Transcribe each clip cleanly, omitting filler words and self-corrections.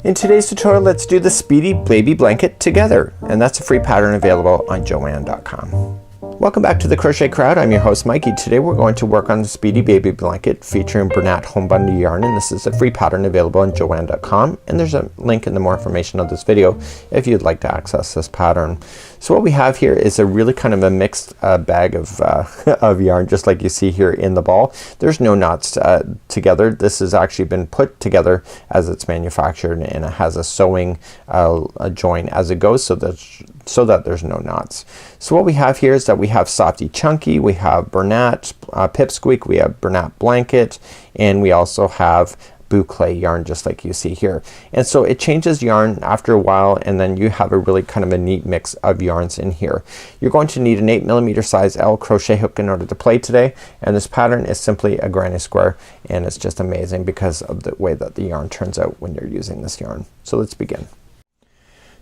In today's tutorial, let's do the Speedy Baby Blanket together, and that's a free pattern available on Joann.com. Welcome back to the Crochet Crowd. I'm your host Mikey. Today we're going to work on the Speedy Baby Blanket featuring Bernat Home Bundle yarn, and this is a free pattern available on Joann.com, and there's a link in the more information of this video if you'd like to access this pattern. So what we have here is a really kind of a mixed bag of, of yarn, just like you see here in the ball. There's no knots together. This has actually been put together as it's manufactured, and it has a sewing join as it goes so that there's no knots. So what we have here is that we have Softee Chunky, we have Bernat Pipsqueak, we have Bernat Blanket, and we also have Boucle yarn, just like you see here. And so it changes yarn after a while, and then you have a really kind of a neat mix of yarns in here. You're going to need an 8mm size L crochet hook in order to play today, and this pattern is simply a granny square, and it's just amazing because of the way that the yarn turns out when you're using this yarn. So let's begin.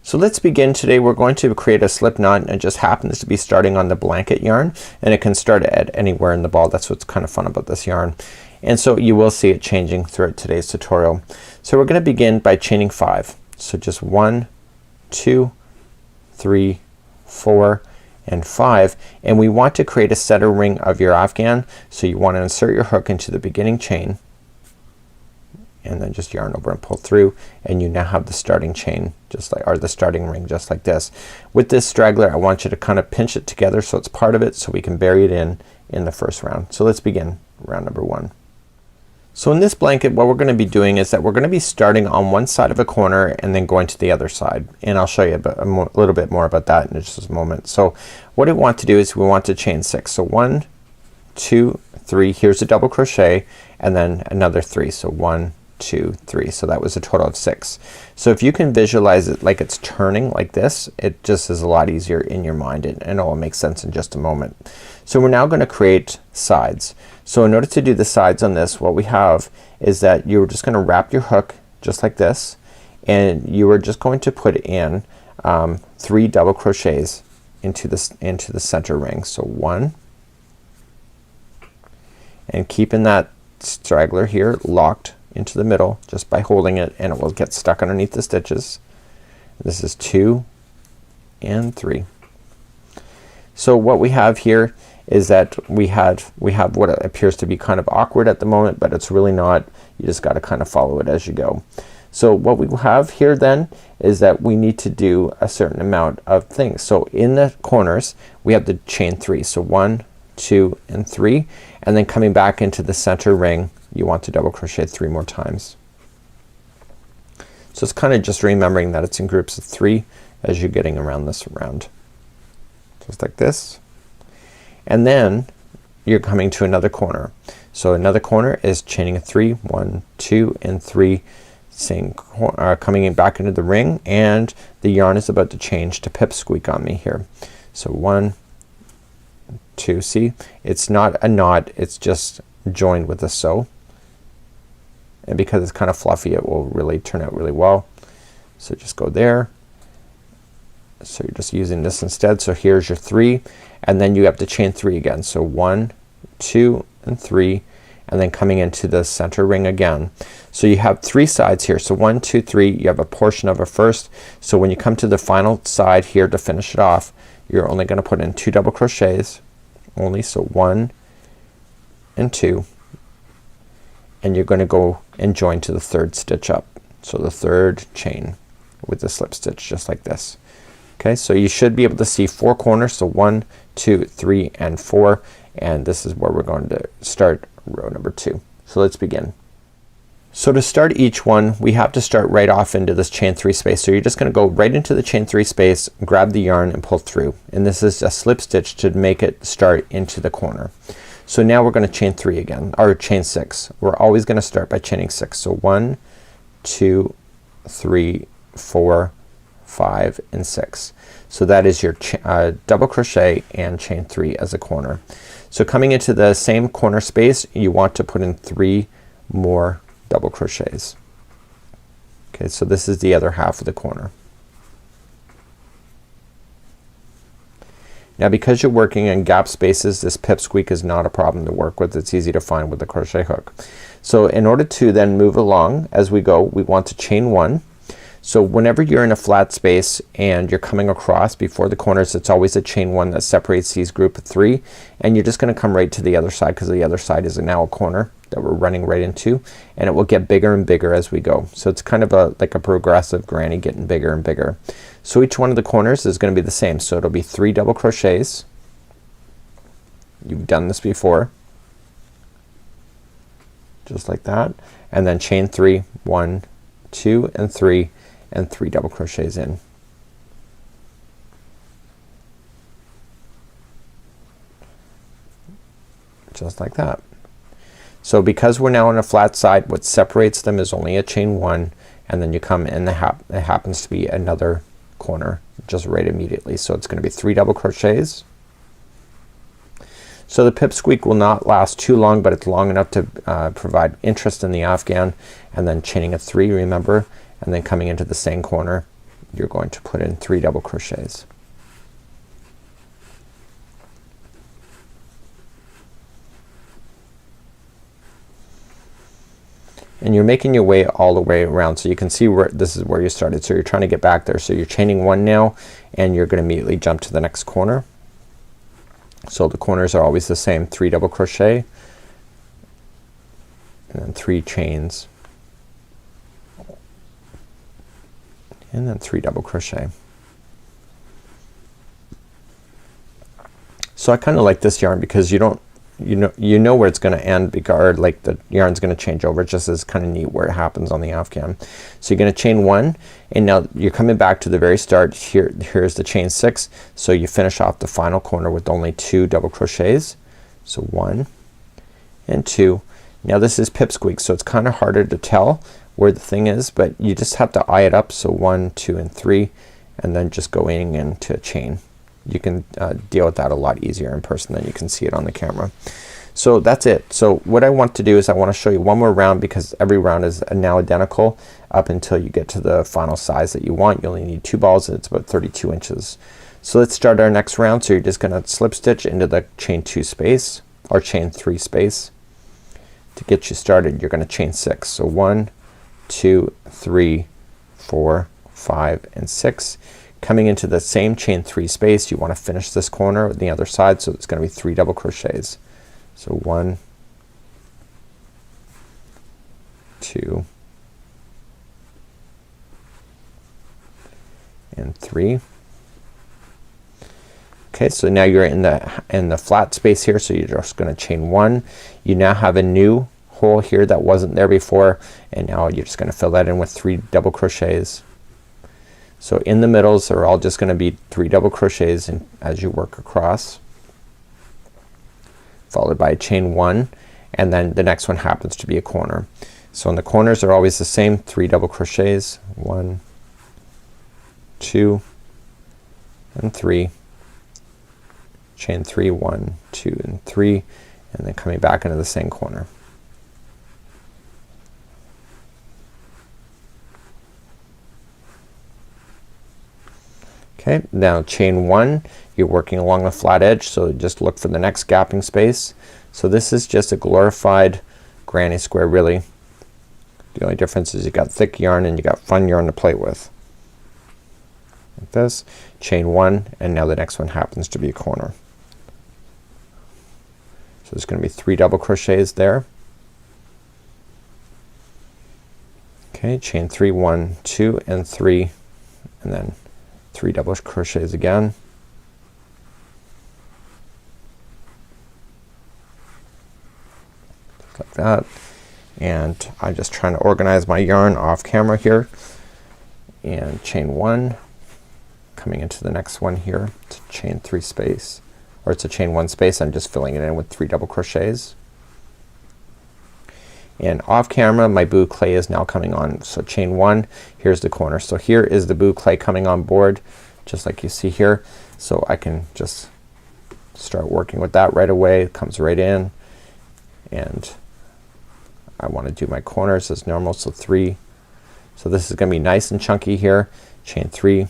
So let's begin. Today we're going to create a slip knot, and it just happens to be starting on the blanket yarn, and it can start at anywhere in the ball. That's what's kind of fun about this yarn. And so you will see it changing throughout today's tutorial. So we're gonna begin by chaining 5. So just 1, 2, 3, 4, and 5, and we want to create a center ring of your afghan. So you want to insert your hook into the beginning chain, and then just yarn over and pull through, and you now have the starting chain just like, or the starting ring just like this. With this straggler, I want you to kind of pinch it together so it's part of it, so we can bury it in the first round. So let's begin round number 1. So in this blanket, what we're going to be doing is that we're going to be starting on one side of a corner and then going to the other side, and I'll show you a little bit more about that in just a moment. So what I want to do is we want to chain 6. So 1, 2, 3, here's a double crochet, and then another 3. So 1, 2, 3. So that was a total of 6. So if you can visualize it like it's turning like this, it just is a lot easier in your mind, and it will make sense in just a moment. So we're now going to create sides. So in order to do the sides on this, what we have is that you're just going to wrap your hook just like this, and you are just going to put in 3 double crochets into the center ring. So 1, and keeping that straggler here locked into the middle just by holding it, and it will get stuck underneath the stitches. This is 2 and 3. So what we have here is that we have what appears to be kind of awkward at the moment, but it's really not. You just got to kind of follow it as you go. So what we have here then is that we need to do a certain amount of things. So in the corners we have to chain 3. So 1, 2, and 3, and then coming back into the center ring you want to double crochet 3 more times. So it's kind of just remembering that it's in groups of 3 as you're getting around this round, just like this. And then you're coming to another corner. So another corner is chaining a 3, 1, 2, and 3, coming in back into the ring, and the yarn is about to change to Pipsqueak on me here. So 1, 2, see, it's not a knot, it's just joined with a sew, and because it's kind of fluffy it will really turn out really well. So just go there. So you're just using this instead. So here's your 3, and then you have to chain 3 again. So 1, 2, and 3, and then coming into the center ring again. So you have 3 sides here. So 1, 2, 3, you have a portion of a first. So when you come to the final side here to finish it off, you're only going to put in 2 double crochets only. So 1 and 2, and you're going to go and join to the 3rd stitch up. So the 3rd chain with the slip stitch just like this. Okay, so you should be able to see 4 corners. So 1, 2, 3, and 4, and this is where we're going to start row number 2. So let's begin. So to start each one we have to start right off into this chain 3 space. So you're just gonna go right into the chain 3 space, grab the yarn, and pull through, and this is a slip stitch to make it start into the corner. So now we're gonna chain 3 again, or chain 6. We're always gonna start by chaining 6. So 1, 2, 3, 4, 5, and 6. So that is your double crochet and chain 3 as a corner. So coming into the same corner space you want to put in 3 more double crochets. Okay, so this is the other half of the corner. Now because you're working in gap spaces, this Pipsqueak is not a problem to work with. It's easy to find with the crochet hook. So in order to then move along as we go, we want to chain 1, So whenever you're in a flat space and you're coming across before the corners, it's always a chain one that separates these group of three, and you're just gonna come right to the other side because the other side is now a corner that we're running right into, and it will get bigger and bigger as we go. So it's kind of like a progressive granny getting bigger and bigger. So each one of the corners is gonna be the same. So it'll be 3 double crochets. You've done this before. Just like that, and then chain 3, 1, 2 and 3 and 3 double crochets in. Just like that. So because we're now on a flat side, what separates them is only a chain one, and then you come in it happens to be another corner just right immediately. So it's gonna be 3 double crochets. So the Pipsqueak will not last too long, but it's long enough to provide interest in the afghan, and then chaining a 3, remember, and then coming into the same corner you're going to put in 3 double crochets. And you're making your way all the way around, so you can see where this is where you started. So you're trying to get back there. So you're chaining 1 now, and you're gonna immediately jump to the next corner. So the corners are always the same, 3 double crochet and then 3 chains and then 3 double crochet. So I kinda like this yarn because you know where it's gonna end, because like the yarn's gonna change over. It just is kinda neat where it happens on the afghan. So you're gonna chain 1, and now you're coming back to the very start. Here's the chain 6. So you finish off the final corner with only 2 double crochets. So 1 and 2. Now this is Pipsqueak, so it's kinda harder to tell where the thing is, but you just have to eye it up. So 1, 2 and 3, and then just going into a chain. You can deal with that a lot easier in person than you can see it on the camera. So that's it. So what I want to do is I want to show you one more round, because every round is now identical up until you get to the final size that you want. You only need 2 balls, and it's about 32 inches. So let's start our next round. So you're just gonna slip stitch into the chain 2 space or chain 3 space. To get you started, you're gonna chain 6. So 1, 2, 3, 4, 5 and 6. Coming into the same chain 3 space, you want to finish this corner on the other side, so it's gonna be 3 double crochets. So 1, 2 and 3. Okay, so now you're in the flat space here, so you're just gonna chain 1. You now have a new hole here that wasn't there before, and now you're just gonna fill that in with 3 double crochets. So in the middles are all just gonna be 3 double crochets as you work across, followed by a chain 1, and then the next one happens to be a corner. So in the corners are always the same, 3 double crochets, 1, 2 and 3, chain 3, 1, 2 and 3, and then coming back into the same corner. Okay, now chain 1, you're working along the flat edge, so just look for the next gapping space. So this is just a glorified granny square really. The only difference is you got thick yarn and you got fun yarn to play with. Like this, chain 1, and now the next one happens to be a corner. So there's gonna be 3 double crochets there. Okay, chain 3, 1, 2 and 3, and then 3 double crochets again. Like that. And I'm just trying to organize my yarn off camera here. And chain 1, coming into the next one here. It's a chain 3 space, or it's a chain 1 space. I'm just filling it in with 3 double crochets. And off camera my boucle is now coming on. So chain 1, here's the corner. So here is the boucle coming on board, just like you see here. So I can just start working with that right away. It comes right in, and I want to do my corners as normal. So 3. So this is gonna be nice and chunky here. Chain 3.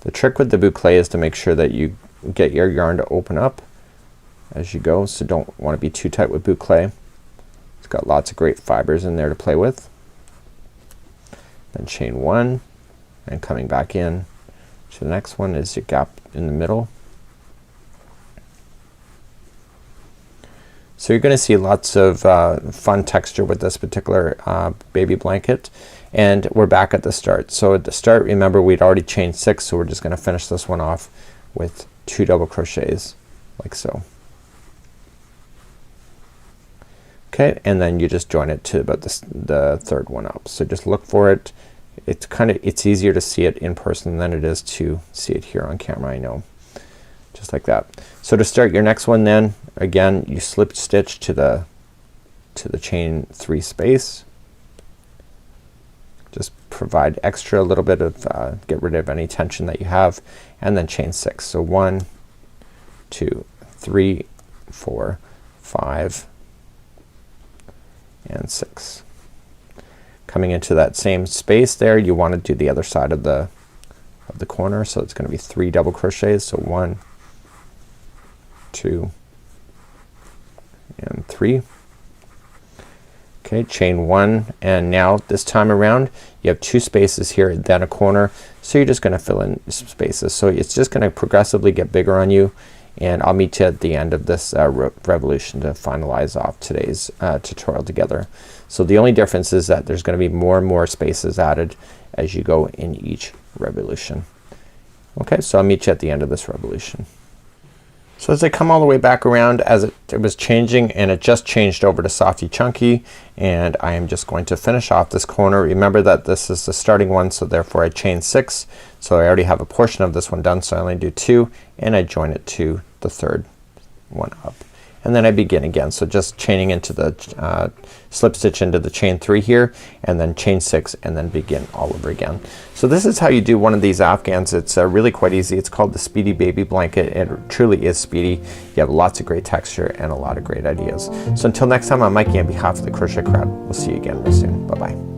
The trick with the boucle is to make sure that you get your yarn to open up as you go, so don't want to be too tight with boucle. It's got lots of great fibers in there to play with. Then chain 1 and coming back in to the next one is your gap in the middle. So you're gonna see lots of fun texture with this particular baby blanket, and we're back at the start. So at the start, remember we'd already chained 6, so we're just gonna finish this one off with 2 double crochets like so. Okay, and then you just join it to about the third one up. So just look for it. It's easier to see it in person than it is to see it here on camera, I know. Just like that. So to start your next one, then again you slip stitch to the chain 3 space. Just provide extra, a little bit of get rid of any tension that you have, and then chain 6. So 1, 2, 3, 4, 5 and 6. Coming into that same space there, you want to do the other side of the corner, so it's going to be 3 double crochets. So 1, 2 and 3. Okay, chain 1, and now this time around you have 2 spaces here, then a corner, so you're just gonna fill in some spaces. So it's just gonna progressively get bigger on you, and I'll meet you at the end of this revolution to finalize off today's tutorial together. So the only difference is that there's gonna be more and more spaces added as you go in each revolution. Okay, so I'll meet you at the end of this revolution. So as I come all the way back around, as it was changing, and it just changed over to Softee Chunky, and I am just going to finish off this corner. Remember that this is the starting one, so therefore I chain 6. So I already have a portion of this one done, so I only do 2, and I join it to the third one up. And then I begin again. So just chaining into the slip stitch into the chain 3 here, and then chain 6, and then begin all over again. So this is how you do one of these Afghans. It's really quite easy. It's called the Speedy Baby Blanket. It truly is speedy. You have lots of great texture and a lot of great ideas. So until next time, I'm Mikey on behalf of the Crochet Crowd. We'll see you again real soon. Bye bye.